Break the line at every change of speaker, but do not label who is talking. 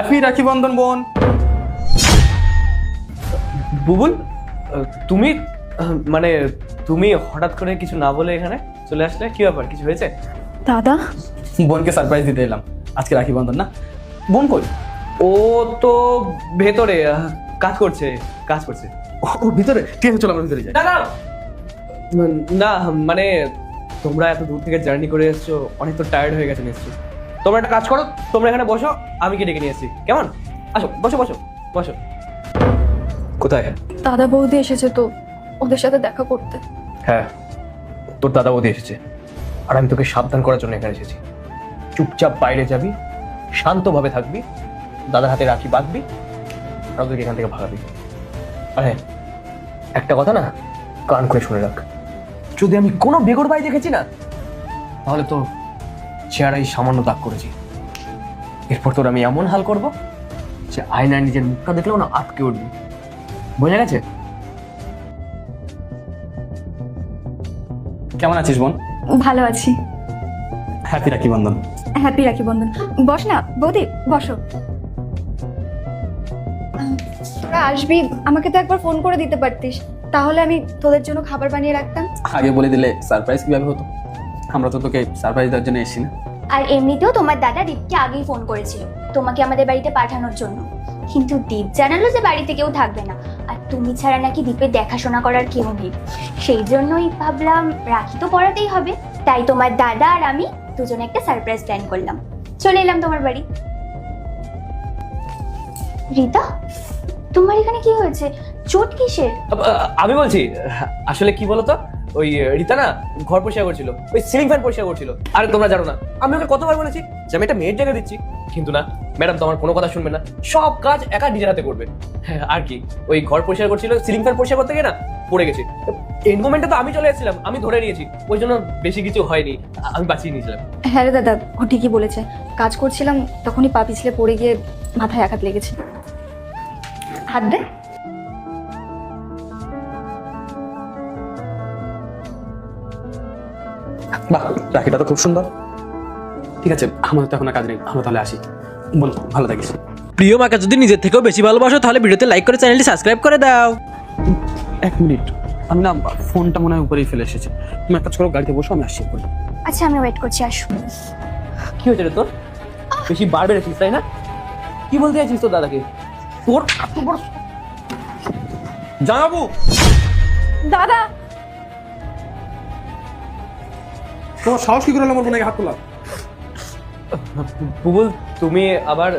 Happy Rakhi Bandhan বোন।
বুবুল, তুমি মানে তুমি হঠাৎ করে কিছু না বলে এখানে চলে আসলে, কি ব্যাপার, কিছু হয়েছে?
দাদা,
বোনকে সারপ্রাইজ দিতে এলাম, আজকে রাখি বন্ধন না। বোন কই?
ও তো ভেতরে কাজ করছে।
ও ভিতরে, ঠিক আছে চলো আমরা ভিতরে যাই।
না মানে তোমরা এত দূর থেকে জার্নি করে এসছো, অনেক তো টায়ার্ড হয়ে গেছে নিশ্চয়ই। তোমরা একটা কাজ করো, তোমরা এখানে বসো, আমি কি ডেকে নিয়ে এসেছি, কেমন? আসো, বসো বসো বসো। কোথায়?
দাদা বৌদি এসেছে তো, ওদের সাথে দেখা করতে।
হ্যাঁ, তোর দাদা বৌদি এসেছে, আর আমি তোকে সাবধান করার জন্য এখানে এসেছি। চুপচাপ বাইরে যাবি, শান্তভাবে থাকবি, দাদার হাতে রাখি বাঁধবি, আর ওদেরকে এখান থেকে ভাগাবি। আর হ্যাঁ, একটা কথা না, কান করে শুনে রাখ, যদি আমি কোনো বেগর বাই দেখেছি না, তাহলে তো চেহারাই সামান্য দাগ করেছি। এরপর তোর আমি এমন হাল করব যে আয়নায় নিজের মুখটা দেখলেও না আটকে উঠবি। বোঝা গেছে?
কেমন আছিস বোন?
ভালো আছি।
হ্যাপি রাখি বন্ধন।
হ্যাপি রাখি বন্ধন। বস না বৌদি, বসো। তোরা আসবি, আমাকে তো একবার ফোন করে দিতে পারতিস, তাহলে আমি তোদের জন্য খাবার বানিয়ে রাখতাম।
আগে বলে দিলে সারপ্রাইজ কিভাবে হতো? আমরা তো তোকে সারপ্রাইজ দেওয়ার জন্য এসেছি না।
আর এমনিতেও তোমার দাদা দীপকে আগেই ফোন করেছিল তোমাকে আমাদের বাড়িতে পাঠানোর জন্য, কিন্তু দীপ জানালো যে বাড়িতে কেউ থাকবে না, আর তুমি ছাড়া নাকি দীপের দেখাশোনা করার কেউ নেই। সেই জন্যই ভাবলাম রাখি তো পড়াতেই হবে, তাই তোমার দাদা আর আমি দুজনে একটা সারপ্রাইজ প্ল্যান করলাম, চলে এলাম তোমার বাড়ি। রিতা, তোমার এখানে কি হয়েছে? চোট কিসের?
আমি বলছি, আসলে কি বলতো, ওই রিতা না ঘর পরিষ্কার করছিল, ওই সিলিং ফ্যান পরিষ্কার করছিল। আরে তোমরা জানো না, আমি ওকে কতবার বলেছি যে আমি একটা মেয়ের জায়গা দিচ্ছি, কিন্তু না, ম্যাডাম তো আমার কোনো কথা শুনবে না, সব কাজ একা নিজের হাতে করবে। হ্যাঁ, আর কি, ওই ঘর পরিষ্কার করছিল, সিলিং ফ্যান পরিষ্কার করতে গিয়ে না পড়ে গেছে। এই মোমেন্টে তো আমি চলে এসেছিলাম, আমি ধরে নিয়েছি, ওই জন্য বেশি কিছু হয়নি, আমি বাঁচিয়ে নিয়েছিলাম।
হ্যাঁ রে দাদা, ও ঠিকই বলেছে। কাজ করছিলাম, তখনই পা পিছলে পড়ে গিয়ে মাথায় আঘাত লেগেছে। হাত দে।
বাহ, রাখিটা তো খুব সুন্দর। ঠিক আছে, আমাদের তো এখন আর কাজ নেই, আমরা তাহলে আসি। বোন ভালো থাকিস।
প্রিয় মাকে যদি নিজের থেকেও বেশি ভালোবাসো তাহলে ভিডিওতে লাইক করে চ্যানেলটি সাবস্ক্রাইব করে দাও।
এক মিনিট, আমি না ফোনটা মনে হয় উপরেই ফেলে এসেছি। তুমি একটা কাজ করো, গাড়িতে বসো, আমি আসছি এক্ষুনি।
আচ্ছা, আমি ওয়েট করছি, আসো।
কি হয়েছে রে তোর? বেশি বার বেড়েছিস তাই না? কি বলতে চাইছিস তোর দাদাকে? তোর এত বড়
জানাবো
দাদা,
তোমার সাহস কি করে হলো আমার বোনকে হাত তোলা?
বুবুল, তুমি আবার